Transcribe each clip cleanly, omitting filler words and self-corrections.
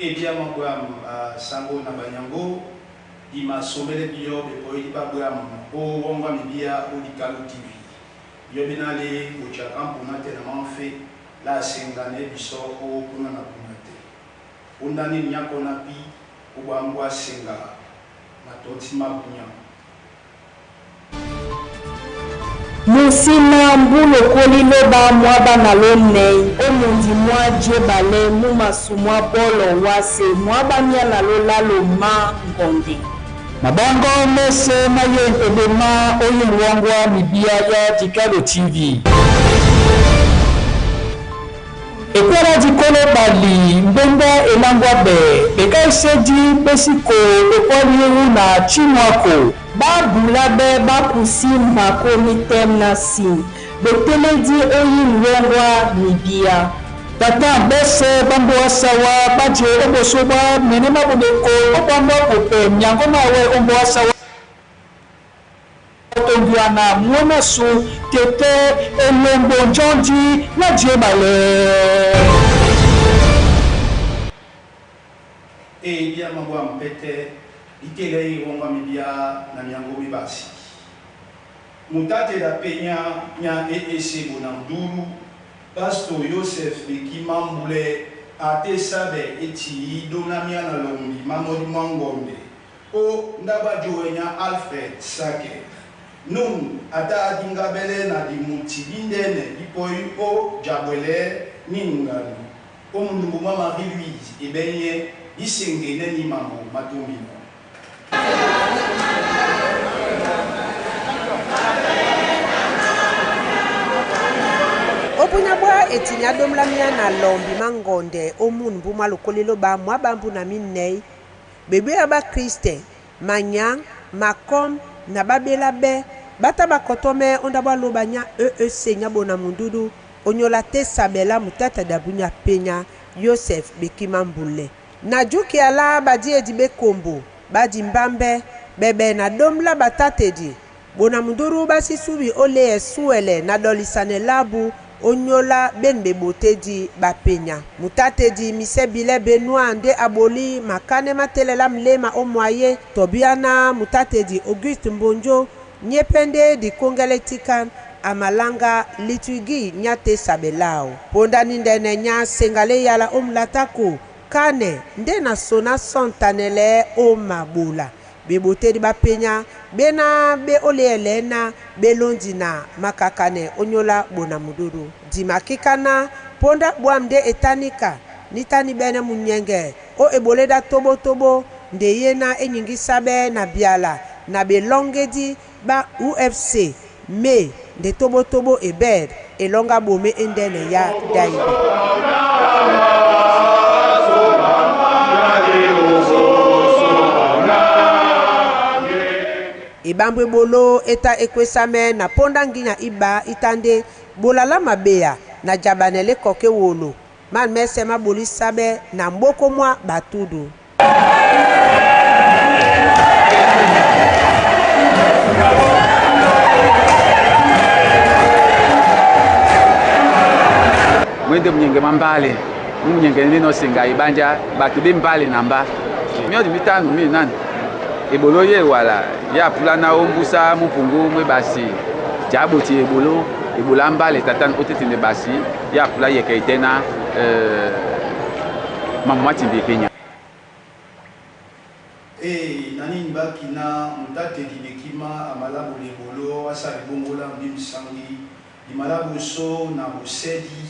Ebia mabwam sango na banyango ima somele biyo bepo iba bwam o wonga mibia o dikalu TV yo binale o chakampu na te na manfe la sengane biso o kuna na kunate undani nyako na pi o bwangwa senga matoti mabunya Musima mbulo koliloba mwaba na lonei omundi mwa jebale mumasu mwa bolo wase mwaba mia na lolalo ma ngonde mabango mese maye edema oyin wangwa mibia ya Dikalo TV ekwara dikolo bali mbenda elangwa be bekaisedi besiko ekwali na chimwako babula be bakusi mako mitem na si beteledi oyin wangwa mibia tata bese bambo asawa baje obosoba menema bodeko obambo pope nyango mawe ombo asawa Tondiana mwona su tete elombo njondi na jebale bia mabwa mpete ikelei wonga mibia na nyango mibasi mutate da penya nya ese bona nduru Pastor Joseph Bekimambule ate sabe eti donamia na lombi mamodi mangombe o ndaba joenya Alfred Sake nun ata dingabele na dimuti bindene dipoi o jabwele ningani o mundu mama Marie-Louise ebenye isengene ni mambo matumbino Opunyabwa etinya domlamia na lombi mangonde omun buma lokolelo ba mwa bambu na minei bebe aba Kriste manyang makom na babela be bata bakotome ondabwa lobanya senya bona mundudu onyola te sabela mutata dabunya penya Joseph Bekimambule na juki ala badi edibe kombo badi mbambe bebe na domla batatedi bona munduru basi subi ole esuele na dolisane labu onyola benbe botedi bapenya mutatedi misebile benua nde aboli makane matelela mlema omwaye tobiana mutatedi Auguste Mbonjo nyepende di kongeletikan amalanga litwigi nyate sabelao ponda nindene nya sengale yala omlatako kane nde na sona sontanele omabula bebotedi bapenya bena be oleelena belondina makakane onyola bona muduru dimakikana ponda bwamde etanika nitani bene munyenge o eboleda tobo tobo nde yena enyingi sabe na biala na belongedi ba UFC me nde tobo tobo ebed elonga bome endene ya daibe ibambwe bolo eta ekwesame na ponda nginya iba itande bolala mabea na jabanele koke wolo man mese maboli sabe na mboko mwa batudu de mnyenge mambale mnyenge nino singa ibanja batu bimbale namba mio dimitano mi nani ebolo ye wala ya pulana ombusa mupungu mwe basi jabo ti ebolo mbale tatan otete basi ya pula ye kaitena mama timbi Kenya nani mbaki na mutate dinekima amalabu lebolo asa bongola mbimsangi imalabu so na bosedi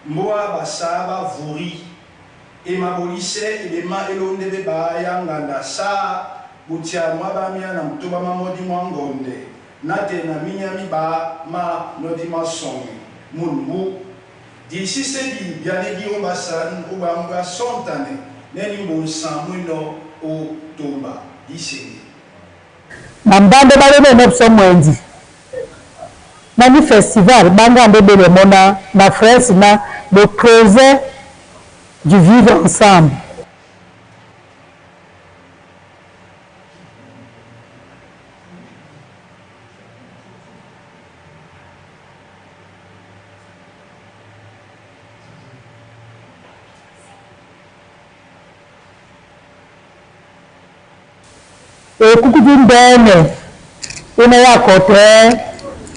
mboa basaba vuri emabolise elema elondebe bayanganda sa butia mwabamia na mtoba mamodi mwangonde nate na minyami ba ma nodima songi munbu d'ici c'est dit bien dit on va san ou ba sontane neni bon samuno o tomba d'ici nambande balebe nopso mwenzi nani festival banga ndebele mona na France na le projet du vivre ensemble. Et coucou d'une benne, on est à côté,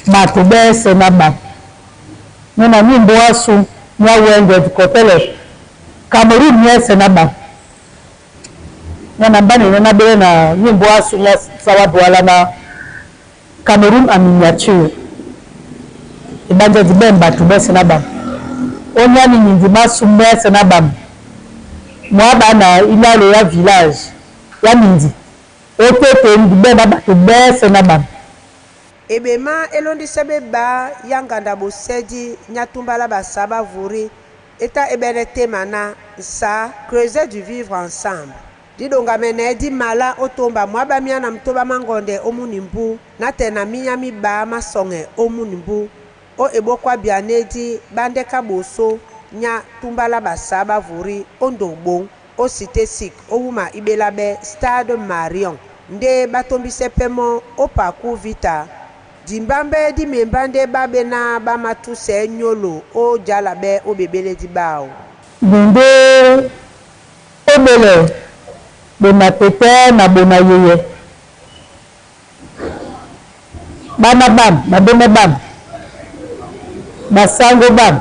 ma toubé, c'est ma bas. Nous avons mis un boisson, nous avons un côté. Cameroun ni senaba na bani na bele na nyimbo asu ya sababu wala na Cameroun en miniature ibanja dibemba tube senaba onya ni ndima sumbe senaba mwaba na ilalo ya village ya mindi otete ndibemba batube senaba ebema elondi sebeba yanganda bosedi nyatumbala basaba vuri eta ebene temana sa creuser du vivre ensemble didonga mene di mala otomba mwaba miana mtoba mangonde omunimbu natena minyami ba masonge omunimbu o ebokwa bianedi bandeka boso nya tumbala basaba vuri ondobon o cité sik owuma ibelabe stade Marion nde batombise pemo o paku vita dimbambe di membande babe na bamatu se nyolo o jalabe o bebele di bao binde obele bona tete na bona yeye bana bam babene bam basango bam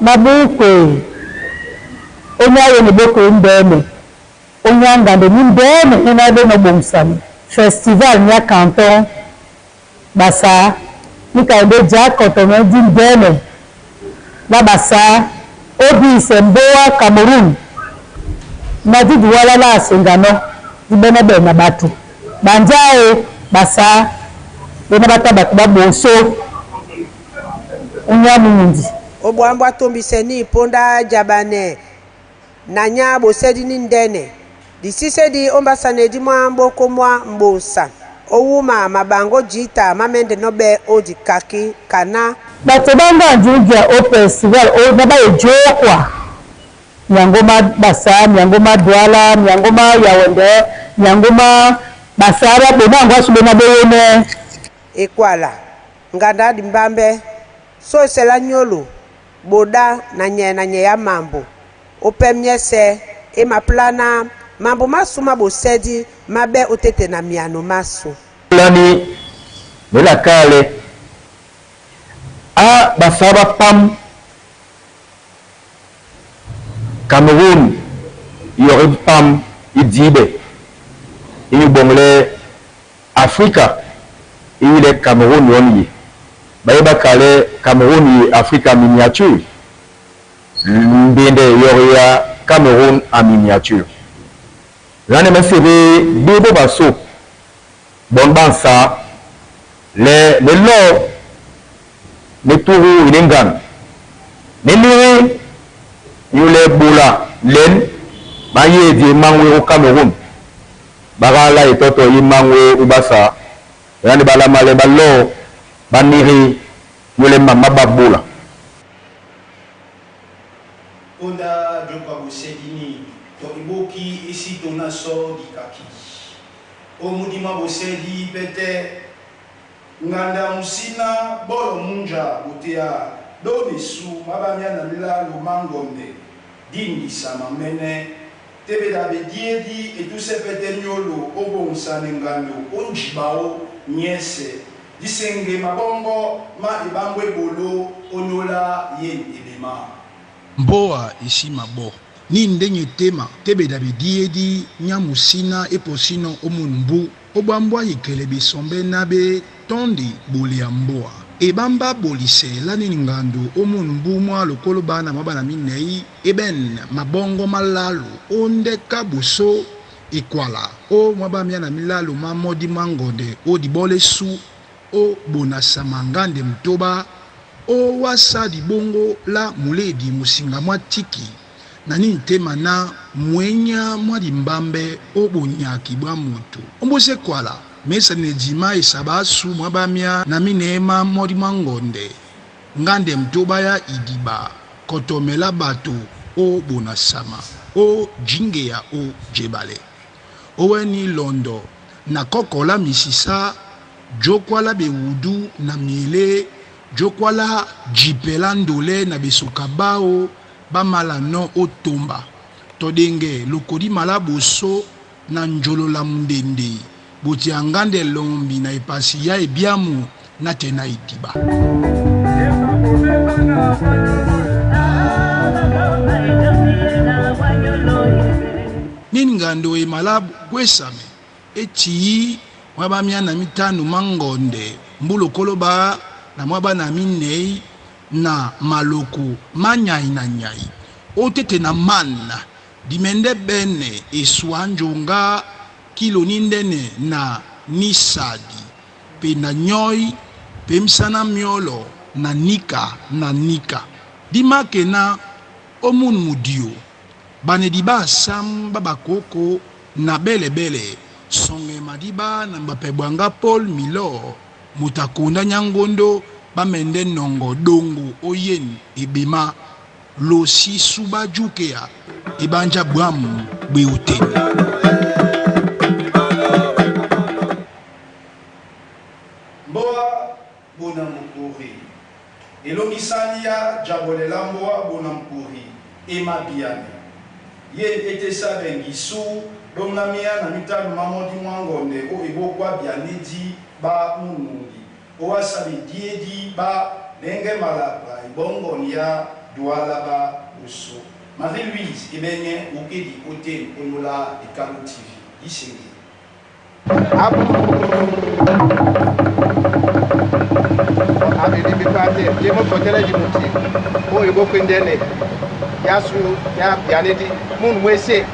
mabukwe onyaye ne boko ndeme onyanga de ndeme ina de no bomsani festival nya canton basa nika ndo jakoto no dimbele la basa obi semboa Cameroun na didi wala la singano dibene be na batu banjae basa bena bataba kubaboso onyamu ndi obwambwa tombise ni ponda jabane nanya bosedi ni ndene disise di ombasane di mwambo komwa mbosa owuma mabango jita mamende nobe odi kaki kana batebanga njungia o festival o naba ejokwa nyangoma basa nyangoma douala nyangoma Yaoundé nyangoma basara bonango asubena beyene ekwala nganda dimbambe so sela nyolo boda na nye ya mambo opemnyese e maplana mambo masuma bosedi mabe otete na miano maso lani nela kale a basaba pam Cameroun yori pam idibe ini bongle Afrika ile Cameroun yoni bayeba kale Cameroun yi Afrika miniature mbende yori ya Cameroun en miniature l'année mesere bibo baso bon bansa le lo le touru ilengan ne lui yule bula len baye di mangwe au Cameroun bagala etoto yi mangwe ubasa yani bala male ballo baniri yule mama babula onda jokwa bosedini to iboki isi tona so di kaki o mudima bosedi pete nganda musina bolo munja mutia do bisu mabamia na milalo mangonde dingi sama mene tebe da bediedi et tout se peteniolo obo nsane ngando onjibao nyese disenge mabongo ma ibangwe bolo onyola yen ebema mboa isi mabo ni ndenye tema tebe da bediedi nyamusina eposino omunbu obambwa yikele bisombe nabe tondi boli ya mboa ebamba bolise lani ngando omunbu mwa lokolo bana mabana minei eben mabongo malalo onde kabuso ikwala o mwabamia na milalo mamodi mangonde o dibole su o bonasa mangande mtoba o wasa dibongo la muledi musinga mwa tiki nani ntema na mwenya mwa dimbambe o bonyaki bwa mutu ombose kwala mesa nejima isabasu mwabamia na minema modi mangonde ngande mtoba ya idiba kotomela bato o bonasama o jinge ya o jebale oweni londo na kokola misisa jokwala bewudu na miele jokwala jipela ndole na besokabao bamala no otomba todenge lokodi malaboso na njolola mundende boti angande lombi na ipasi ya ebiamu na tena itiba ningando e malabu kwesame eti mwabamia na mitanu mangonde mbulo koloba na mwaba na minei na maloko manyai na nyai otete na manna dimende bene eswanjonga kilo nindene na nisadi pe na nyoi pe msana miolo na nika dimake na omun mudio bane diba sam babakoko na bele songe madiba na mbapebwanga Paul Milo mutakonda nyangondo bamende nongo dongo oyen ebima losi suba jukea ebanja bwamu beuteni mboa bona mukuri elongisania jabolela mboa bona mukuri emabiane ye ete sabengi su domnamia na mitano mamodi mwangonde o ibokwa bianedi ba munungi o wasabi diedi ba denge malaba ibongonia douala ba uso Marie-Louise ebenye ukedi hotel onola Ikalo TV isengi abidi bipate jemo fotele jimuti o ibokwendene yasu ya bianedi mun wese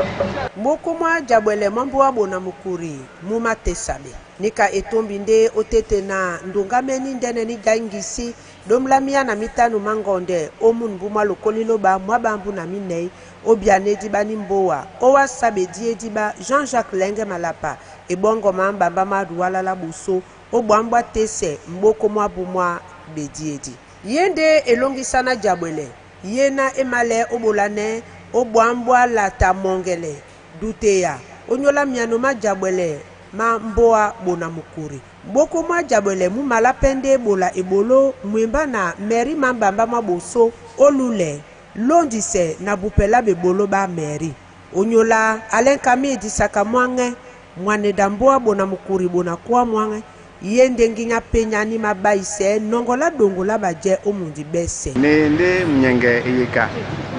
mokoma jabwele mambo abona mukuri muma tesabe nika etombi nde otete na ndongameni ndene ni gangisi domlamia na mitanu mangonde omun buma lokolilo ba mwabambu na minei obianedi bani mboa owa sabe diediba Jean-Jacques Lenge Malapa ebongo mambamba maduala la buso obwambwa tese mboko mwa bumwa bediedi yende elongisana jabwele yena emale obolane obwambwa lata mongele duteya onyola miano majabwele ma mboa bona mukuri mboko mwa jabwele mu malapende bola ebolo mwemba na meri mambamba maboso olule londise na bupela bebolo ba meri onyola alenkami disaka mwange mwane damboa bona mukuri bona kwa mwange yende nginya penya ni mabaise nongola dongola baje omundi bese nende mnyenge eyeka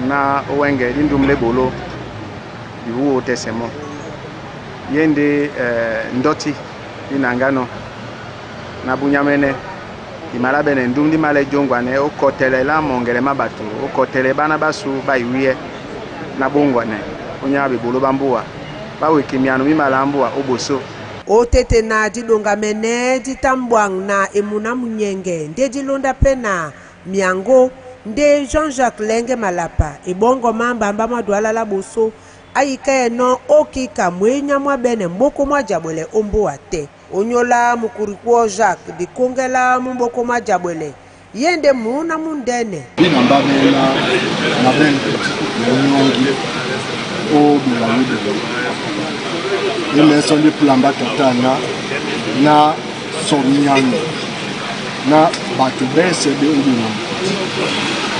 na owenge lindumle bolo iwu otesemo yende ndoti inangano na bunyamene imalabene ndundi male jongwane okotele la mongele mabatu okotele bana basu bayiwie na bongwane onyabe bolo bambua bawe kimiano mimalambua oboso otete na didongamene ditambwang na emuna munyenge nde dilonda pena miango nde Jean-Jacques Lenge Malapa ebongo mambamba madwala la boso ayika eno okika mwenya mwa bene mboko mwa jabwele ombo ate onyola mukurikuo Jacques bikongela mboko mwa jabwele yende muna mundene bina mbabela na bende nyongi o bila wido ile sondi plamba katana na somnyani na bato bese be ubina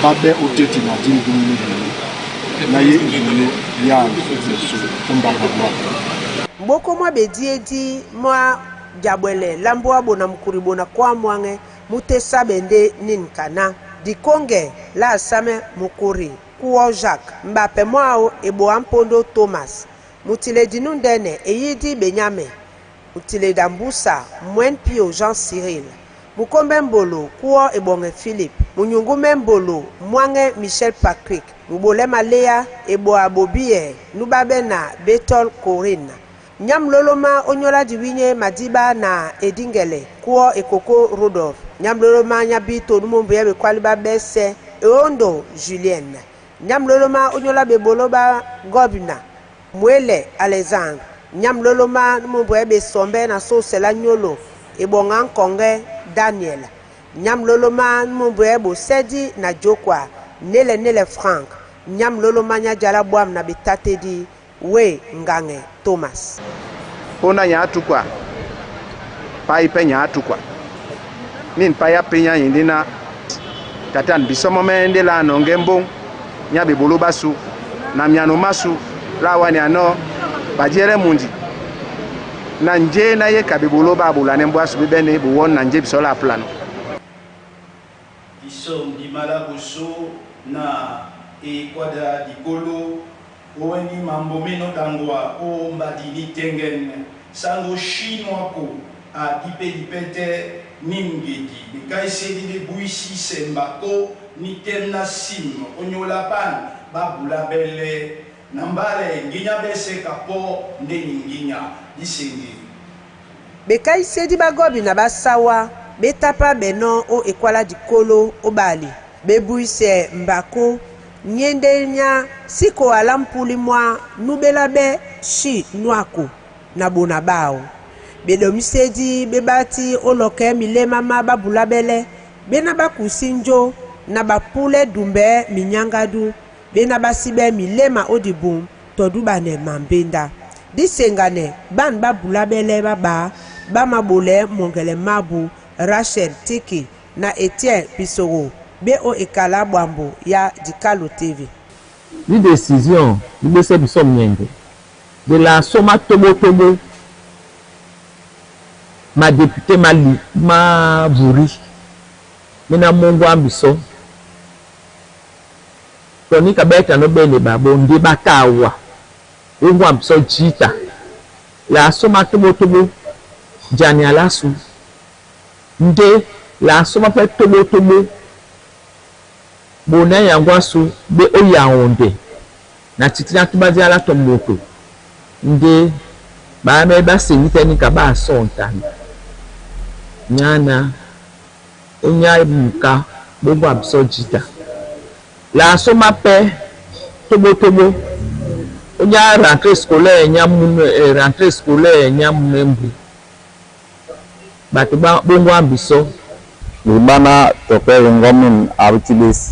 babe oteti na dindumuni na ye ibule ya so kumba kwa mboko mwa bediedi mwa jabwele lambo abona mkuribona kwa mwange mutesa bende ninkana dikonge la same mukuri kuo Jacques Mbappe mwao ebo ampondo Thomas mutile dinundene eyidi Benyame mutile dambusa mwen pio Jean Cyril mukombe mbolo kuo ebonge Philippe munyungume mbolo mwange Michel Patrick mubolema Lea ebo abobie nubabena Betol Corinne Nyam loloma onyola diwinye Madiba na Edingele kuo ekoko Rodolphe Nyam loloma nyabito numombo ya bekwaliba bese Eondo Julienne Nyam loloma onyola beboloba Gobina Mwele Alexandre Nyam loloma numombo ya besombe na sosela nyolo ebonga Konge Daniel Nyam loloma numombo ya bosedi na Jokwa Nele Frank Nyam loloma nyajala bwam na betatedi we ngange Thomas pona nyatu kwa pai pe nyatu kwa nin paya penya yindina tatan bisomo mende la nongembo nyabe bolo basu na myano masu la wani ano bajere mundi na nje na ye kabibolo babula nembo asu bibene bu won na nje bisola plano bisom di malabuso na e kwada di kolo Oweni mambo meno tangwa o mbadini tengen sango chinois ko a dipete ningedi bikaisedi de buisi sembako ni temna sim onyola pan babula bele nambale nginya bese kapo ndeni nginya disengi bekaisedi bagobi na basawa betapa beno o ekwala dikolo obali bebuise mbako Nyendenya siko alampuli mwa nubelabe shi nwako na bonabao. Bedomisedi bebati oloke milema mababulabele benaba kusinjo na bapule dumbe minyangadu benaba sibe milema odibum todubane mambenda. Disengane ban babulabele baba bamabole mongele mabu Rachel Tiki na Etienne Pisoro. B.O. Ekala Bwambo ya Dikalo TV. Une décision, nous sommes de la Soma Tobo, ma députée ma vouri, Mena Mongo Ambiso, Tony Kabeka no bene babo, Ndebatawa, Ongo Ambiso Jita, la Soma Tobo, Jani Alasu, Nde, la Soma Tobo, Bona yangwasu be oyaonde na titina tubazi ala tomoto nde ba me ba senita ni ka ba sonta nyana onya ibuka bobo absojita la soma pe tobo onya rentrée scolaire nyamu rentrée scolaire nyamembu batuba bongo ambiso Libana tope ngomin abitibis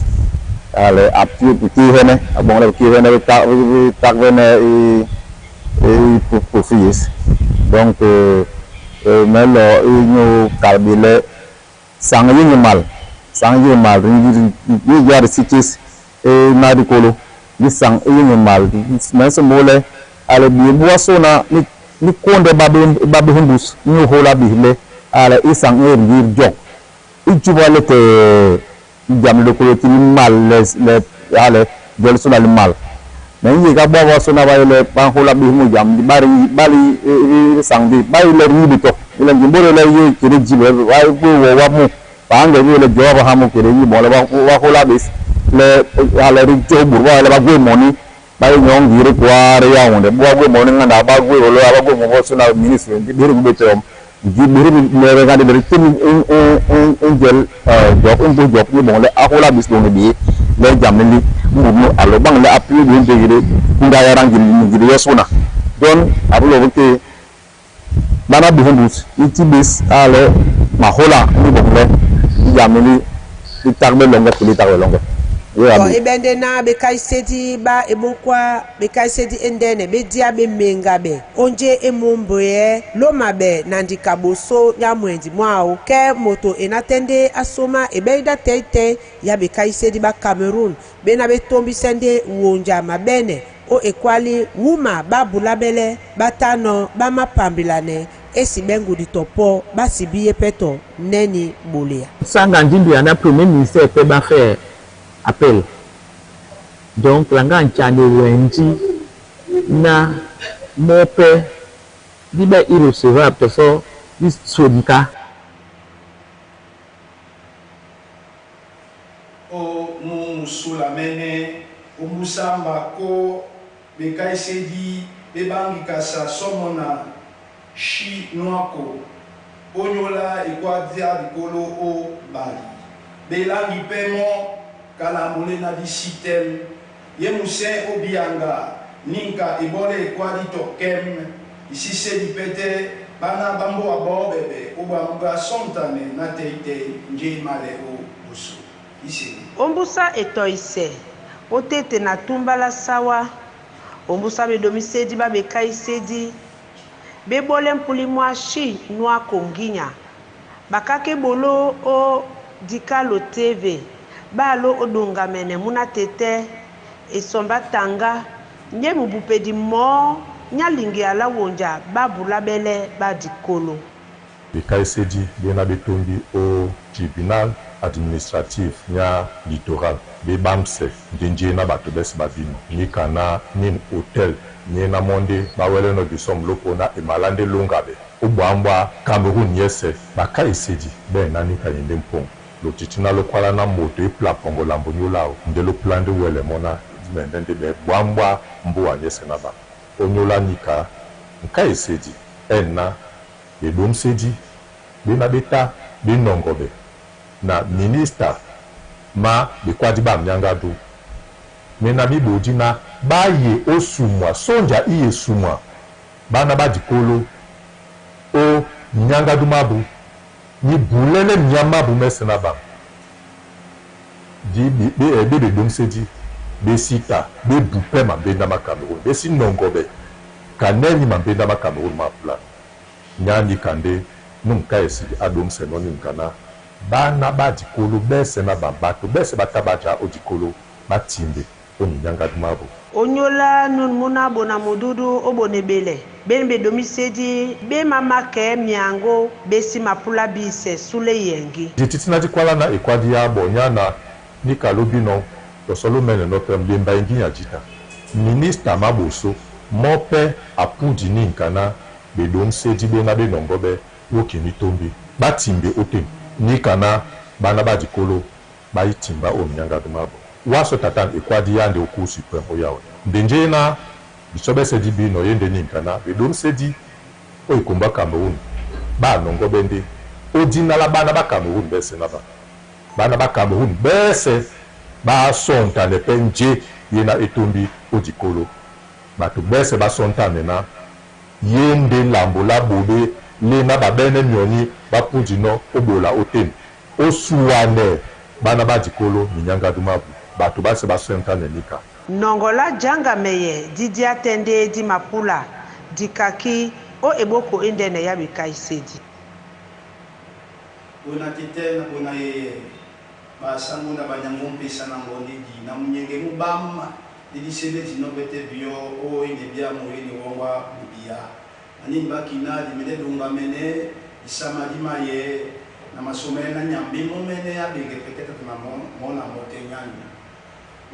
ale apti pikihene abongla pikihene takvene e profis donc melo inyo karbile sangi mal ni yar sitis e nadikolo ni sang inyo mal mense mole ale bi boisona ni konde babe hundus ni hola bihile ale isang e ngir jok Ijuba te jam le koloti mal le ale del sona le mal men yi ga bobo sona ba le ban hola bi mu jam bali sangdi bali le ribi to ile jimbore le yi kire jibe wa go wa mu ba nga bi le joba ha mu kire yi mo le wa hola bis le ale ri jobu wa le ba go moni ba yi nyong gire kwa re ya wonde bo go moni nganda ba go lo ba go mo sona ministre bi ru be to Jibiri le regardé le film un gel job ni bon le akola bis don bi le jameli mu alo bang le appui de intégré nda yarangi ngiri yesuna don abulo wote bana bi hundus itibis ale mahola ni bon le jameli itagbe longa pili tagbe longa ebende na bekai sedi ba ebokwa bekai sedi endene bedia be menga be onje emomboye loma be nandika boso ya mwendi mwao ke moto enatende asoma ebeida tete ya bekai sedi ba Cameroon bena betombi sende wonja mabene o ekwali wuma babulabele batano bamapambilane esi bengu di topo basibiye peto neni bolia sanga ndindu ya na premier ministère pe ba faire appel donc langa nchane wenji na mope diba irrecevable to so this sodika o musula mene o musamba ko bekai sedi bebangi kasa somona shi noako onyola ikwadia dikolo o bali belangi pemo kalamule na disitel ye muse obianga ninka ibole ikwadi tokem isi sedi pete bana bambo abobebe obanga sontane na teite nje male o busu isi ombusa etoise otete na tumbala sawa ombusa bedomisedi babekai sedi bebole mpuli mwashi nwa konginya bakake bolo o dikalo TV balo odonga mene muna tete esomba tanga nye mubupedi mo nyalingi ala wonja babula bele badikolo bekai sedi bena betombi o tribunal administratif nya littoral be bamse ndenje na bato besi babino nika na nin hotel ni na monde bawele no bisom lopo na emalande longabe ubwambwa Cameroon yese bakai sedi be na nika yende mpong lo titina lo kwala na moto epla pongo lambo nyolao ndelo plande wele mona dimendende be bwambwa mbuwa yese na ba onyola nika nkai sedi enna be dom sedi be na beta be nongobe na minister ma bekwadi ba mnyangadu mena mibodi na baye osumwa sonja iye sumwa bana badikolo o mnyangadu mabu ni bulele mnyamabu mesena ba di be domsedi be sita be bupe mambenda ma Cameroon be sinongobe kaneni mambenda ma Cameroon ma plan nyandi kande nunka esi adomse noni nkana bana badikolo bese na babato bese batabaja odikolo batimbe onyanga dumabo onyola nun muna bona mududu obonebele benbe domisedi be mama ke miango besi mapula bise sule yengi jititina dikwala na ekwadi ya bonyana ni kalobino to solo mene no tembe mbaingi ya jita minister maboso mope apudi ni nkana be domsedi be na be nongobe wokini tombi batimbe otem ni kana bana badikolo baitimba omnyanga dumabo waso tatan ekwadi yande oku supremo yawe ndenje na bisobe sedi bino yende ni kana bedom sedi o ikomba Cameroon ba nongo bende odina la bana ba Cameroon bese na bana ba Cameroon bese ba sonta ne penje yena etombi odikolo bato bese ba sonta na yende lambo la bobe lena babene myoni bapudino obola oten osuwane bana badikolo minyanga dumabu bato base basenta nenika nongola janga meye didi atende di mapula dikaki o eboko endene ya bekai sedi ona tete na ona ye basangu na banyango mpesa na ngoni di na munyenge mubama didi sele dino bete bio o ine bia moyeni wongwa bibia ani bakina di mene dunga mene isamadi maye na masomene na nyambi momene ya bege peketa tuna mona mote nyanya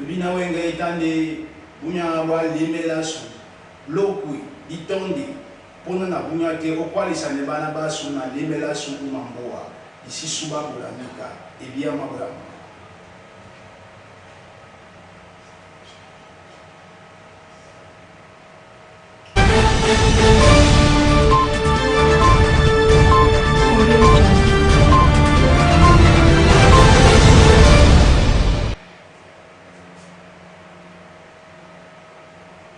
bibina wenge itande bunya wa limela su lokui itondi pona na bunya ke okwalisa ne bana basu na limela su mamboa isi suba bulamika ebia mabrama